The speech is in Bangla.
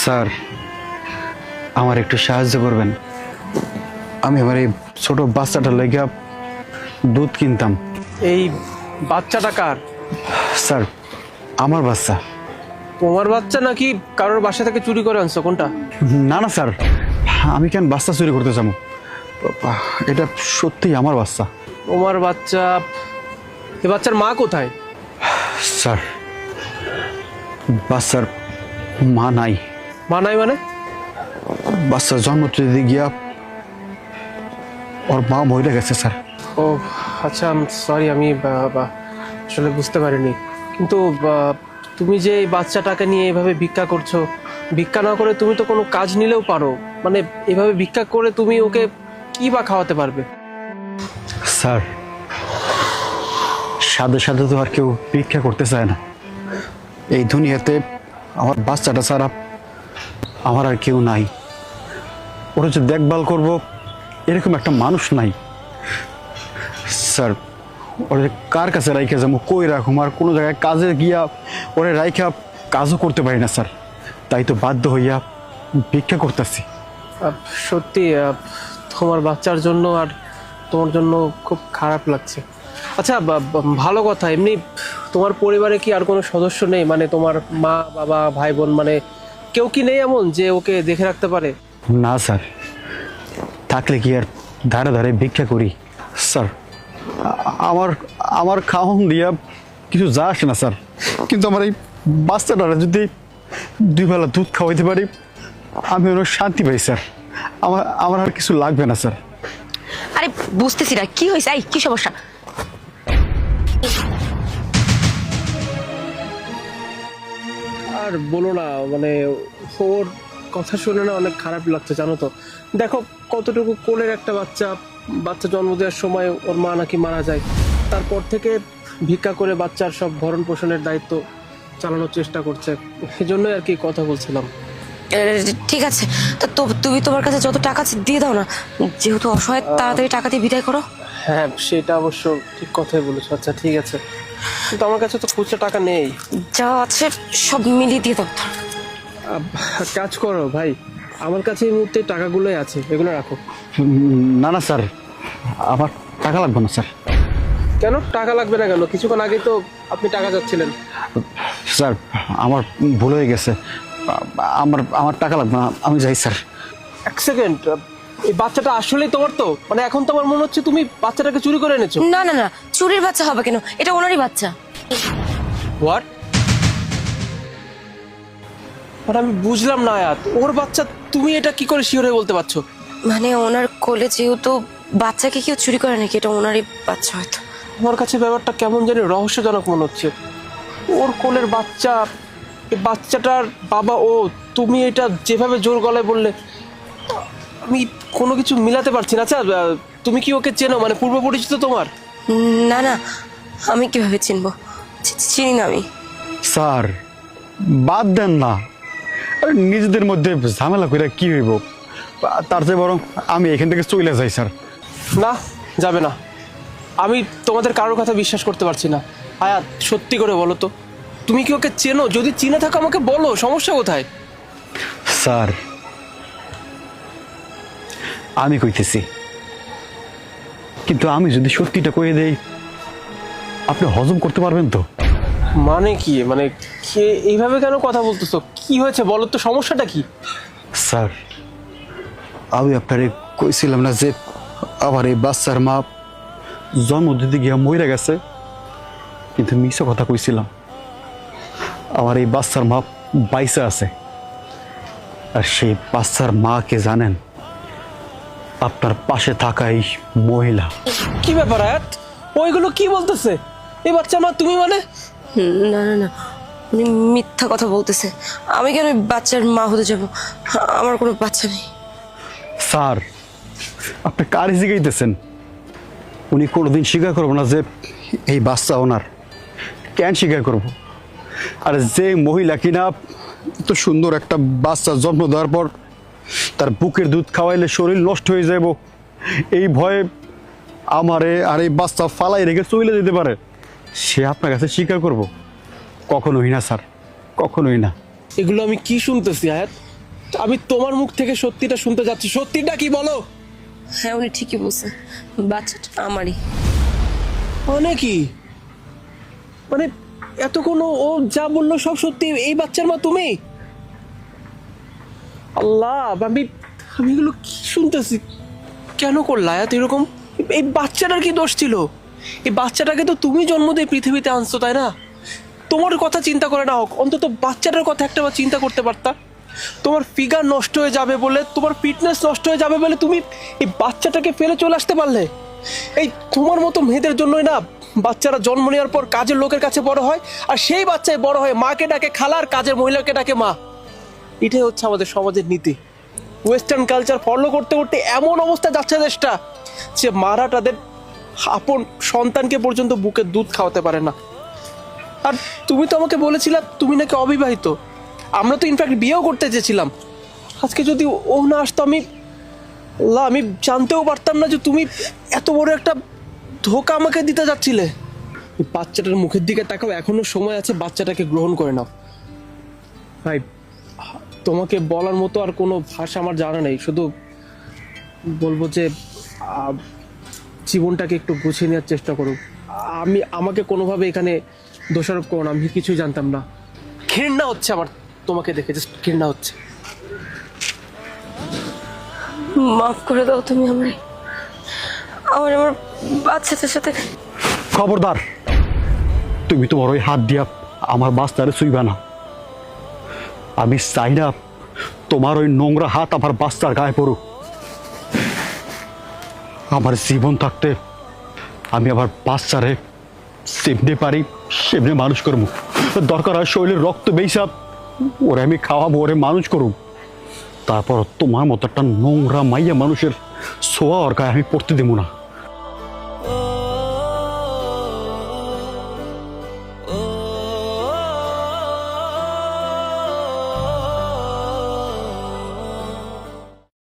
স্যার, আমার একটু সাহায্য করবেন। আমি আমার এই ছোট বাচ্চাটার লাগিয়া দুধ কিনতাম। এই বাচ্চাটা কার? স্যার, আমার বাচ্চা। তোমার বাচ্চা নাকি কারোর বাসা থেকে চুরি করে আনছো? কোনটা? না না স্যার, আমি কেন বাচ্চা চুরি করতে যাবো? এটা সত্যিই আমার বাচ্চা। তোমার বাচ্চা? এ বাচ্চার মা কোথায়? স্যার, বাচ্চার মা নাই। মা নাই মানে? বাচ্চার জন্ম দিতে গিয়া ওর মা মরে গেছে স্যার। ও আচ্ছা, সরি, আমি আসলে বুঝতে পারিনি। কিন্তু তুমি যে এই বাচ্চাটাকে নিয়ে এভাবে ভিক্ষা করছো, ভিক্ষা না করে তুমি তো কোনো কাজ নিলেও পারো। মানে এভাবে ভিক্ষা করে তুমি ওকে কি বা খাওয়াতে পারবে? স্যার, সাথে সাথে তো আর কেউ ভিক্ষা করতে চায় না। এই দুনিয়াতে আমার বাচ্চাটা ছাড়া আমার আর কেউ নাই। ওরা যে দেখভাল করব এরকম একটা মানুষ নাই। স্যার, ওরা কার কাছে রাইখা যাবো, কই রাখুম? আর কোনো জায়গায় কাজে গিয়া ওরা রাইখা কাজও করতে পারি না স্যার। তাই তো বাধ্য হইয়া ভিক্ষা করতেছি। সত্যি তোমার বাচ্চার জন্য আর তোমার জন্য খুব খারাপ লাগছে। আচ্ছা, ভালো কথা। এমনি তোমার পরিবারে কি আর কোনো সদস্য নেই? মানে তোমার মা বাবা ভাই বোন, মানে কেউ কি নেই এমন যে ওকে দেখে রাখতে পারে? না স্যার, থাকলে কি আর ধারে ধারে ভিক্ষা করি? স্যার, আমার আমার খাওন দিয়া কিছু যা আসে না স্যার, কিন্তু আমার এই বাচ্চাটারা যদি দুই বেলা দুধ খাওয়াইতে পারি আমি অনেক শান্তি পাই স্যার। আমার আমার আর কিছু লাগবে না স্যার। আরে বুঝতেছি না কি হয়েছে, এই কি সমস্যা? আর বলো না, মানে ওর কথা শুনে না অনেক খারাপ লাগছে, জানো তো। দেখো কতটুকু কোলের একটা বাচ্চা, বাচ্চা জন্ম দেওয়ার সময় ওর মা নাকি মারা যায়। তারপর থেকে ভিক্ষা করে বাচ্চার সব ভরণ পোষণের দায়িত্ব চালানোর চেষ্টা করছে। সেজন্যই আর কি কথা বলছিলাম। ঠিক আছে, তো তুমি তোমার কাছে যত টাকা আছে দিয়ে দাও না, যেহেতু অসহায়, তাড়াতাড়ি টাকা দিয়ে বিদায় করো। হ্যাঁ, সেটা অবশ্য ঠিক কথাই বলেছো। আচ্ছা ঠিক আছে, কিন্তু আমার কাছে তো খুচরা টাকা নেই। যা আছে সব মিলিয়ে দিয়ে দাও। কাজ করো ভাই, আমার কাছে এই মুহূর্তে টাকাগুলোই আছে, এগুলো রাখো। না না স্যার, আমার টাকা লাগবে না স্যার। কেন টাকা লাগবে না কেন? কিছুক্ষণ আগে তো আপনি টাকা চাচ্ছিলেন। স্যার, আমার ভুল হয়ে গেছে। আমার আমার টাকা লাগবে না, আমি যাই স্যার। এক সেকেন্ড, এই বাচ্চাটা আসলেই তোমার তো? মানে এখন তো আমার মনে হচ্ছে তুমি বাচ্চাটাকে চুরি করে এনেছো। না না না, চুরির বাচ্চা হবে কেন? এটা ওনারই বাচ্চা। হোয়াট? আর আমি বুঝলাম না আয়াত, ওর বাচ্চা তুমি এটা কি করে শিওর হয়ে বলতে পারছো? মানে ওনার কোলে যেহেতু বাচ্চাকে কেউ চুরি করে নাকি, এটা ওনারই বাচ্চা হয়তো। আমার কাছে ব্যাপারটা কেমন জানি রহস্যজনক মনে হচ্ছে। ওর কোলের বাচ্চা, এই বাচ্চাটার বাবা ও, তুমি এটা যেভাবে জোর গলায় বললে আমি কোনো কিছু মিলাতে পারছি না। আচ্ছা, তুমি কি ওকে চেনো? মানে পূর্ব পরিচিত তোমার? না না, আমি কিভাবে চিনবো? চিনি না আমি। স্যার, বাদ দেন না। আরে নিজেদের মধ্যে ঝামেলা করে কি হইব? তার চেয়ে বরং আমি এখান থেকে চলে যাই স্যার। না, যাবে না। আমি তোমাদের কারোর কথা বিশ্বাস করতে পারছি না। আয়াত, সত্যি করে বলো তো, তুমি কি ওকে চেনো? যদি চিনে থাকো আমাকে বলো, সমস্যা কোথায়? স্যার, আমি কইতেছি, কিন্তু আমি যদি সত্যিটা কয়ে দেই আপনি হজম করতে পারবেন তো? মানে কি? মানে কে এইভাবে কেন কথা বলতেছো? কি হয়েছে বলো তো, সমস্যাটা কি? স্যার, আমি আপনারে কইছিলাম না যে আবার এই বাচ্চার মা জন্ম দিতে গিয়া মরে গেছে? কিন্তু মিশা কথা কইছিলাম। আমার এই বাচ্চার মা বাইসা আছে। আর সেই বাচ্চার মা কে জানেন? আপনার পাশে থাকা এই মহিলা। কি ব্যাপার আয়াত, ওইগুলো কি বলতেছে? এই বাচ্চা মা তুমি মানে? না না না, উনি মিথ্যা কথা বলতেছে। আমি কেন ওই বাচ্চার মা হতে যাব? আমার কোনো বাচ্চা নেই। স্যার, আপনি কার জিগাইতেছেন? উনি কোনোদিন স্বীকার করবো না যে এই বাচ্চা ওনার। কেন স্বীকার করব? আর যে মহিলা কিনা এত সুন্দর একটা বাচ্চা জন্ম দেওয়ার পর তার বুকের দুধ খাওয়াইলে শরীর নষ্ট হয়ে যাব, এই ভয়ে আমারে আর এই বাচ্চা ফালাই রেখে চলে যেতে পারে, সে আপনার কাছে স্বীকার করব? কখনোই না স্যার, কখনোই না। এগুলো আমি কি শুনতেছি আয়াত? আমি তোমার মুখ থেকে সত্যিটা শুনতে যাচ্ছি, সত্যিটা কি বলো। হ্যাঁ উনি ঠিকই বলছে, বাচ্চাটা আমারই। মানে কি, মানে এতক্ষণ ও যা বললো সব সত্যি? এই বাচ্চার মা তুমি? আল্লাহ, আমি আমি এগুলো কি শুনতেছি? কেন করলা এত এরকম? এই বাচ্চাটার কি দোষ ছিল? এই বাচ্চাটাকে তো তুমি জন্ম দিয়ে পৃথিবীতে আনছো, তাই না? তোমার কথা চিন্তা করে না হোক, অন্তত বাচ্চাটার কথা একটাবার চিন্তা করতে পারতা। তোমার ফিগার নষ্ট হয়ে যাবে বলে, তোমার ফিটনেস নষ্ট হয়ে যাবে বলে তুমি এই বাচ্চাটাকে ফেলে চলে আসতে পারলে? এই তোমার মতো মেয়েদের জন্যই না বাচ্চারা জন্ম নেওয়ার পর কাজের লোকের কাছে বড় হয়, আর সেই বাচ্চায় বড় হয়ে মাকে ডাকে খালা আর কাজের মহিলাকে ডাকে মা। এটাই হচ্ছে আমাদের সমাজের নীতি। ওয়েস্টার্ন কালচার ফলো করতে করতে এমন অবস্থা যাচ্ছে দেশটা যে মারা তাদের আপন সন্তানকে পর্যন্ত বুকের দুধ খাওয়াতে পারে না। আর তুমি তো আমাকে বলেছিলে তুমি নাকি অবিবাহিত। আমরা তো ইনফ্যাক্ট বিয়েও করতে চেয়েছিলাম। আজকে যদি ও না আসতো, আমি জানতেও পারতাম না যে তুমি এত বড় একটা ধোঁকা আমাকে দিতে যাচ্ছিলে। এই বাচ্চাটার মুখের দিকে তাকাও, এখনো সময় আছে, বাচ্চাটাকে গ্রহণ করে নাও। ভাই, তোমাকে বলার মতো আর কোনো ভাষা আমার জানা নেই, শুধু বলবো যে জীবনটাকে একটু গুছিয়ে নেওয়ার চেষ্টা করো। আমাকে কোনোভাবে এখানে দোষারোপ করো না, আমি কিছুই জানতাম না। ঘৃণা হচ্ছে আমার তোমাকে দেখে, জাস্ট ঘৃণা হচ্ছে। মাফ করে দাও তুমি আমারে, আমার আমার বাচ্চাটার সাথে। খবরদার, তুমি তোমার ওই হাত দিয়া আমার বাচ্চারে ছুঁইবা না। আমি চাই না তোমার ওই নোংরা হাত আমার বাচ্চার গায়ে পড়ুক। আমার জীবন থাকতে আমি আমার বাচ্চারে সেমনি পারি সেমনি মানুষ করবো। দরকার হয় শরীরের রক্ত বেইসা ওরে আমি খাওয়াবো, ওরে মানুষ করুক। তারপর তোমার মতো একটা নোংরা মাইয়া মানুষের ছোঁয়া ওর গায়ে আমি পড়তে দেবো না।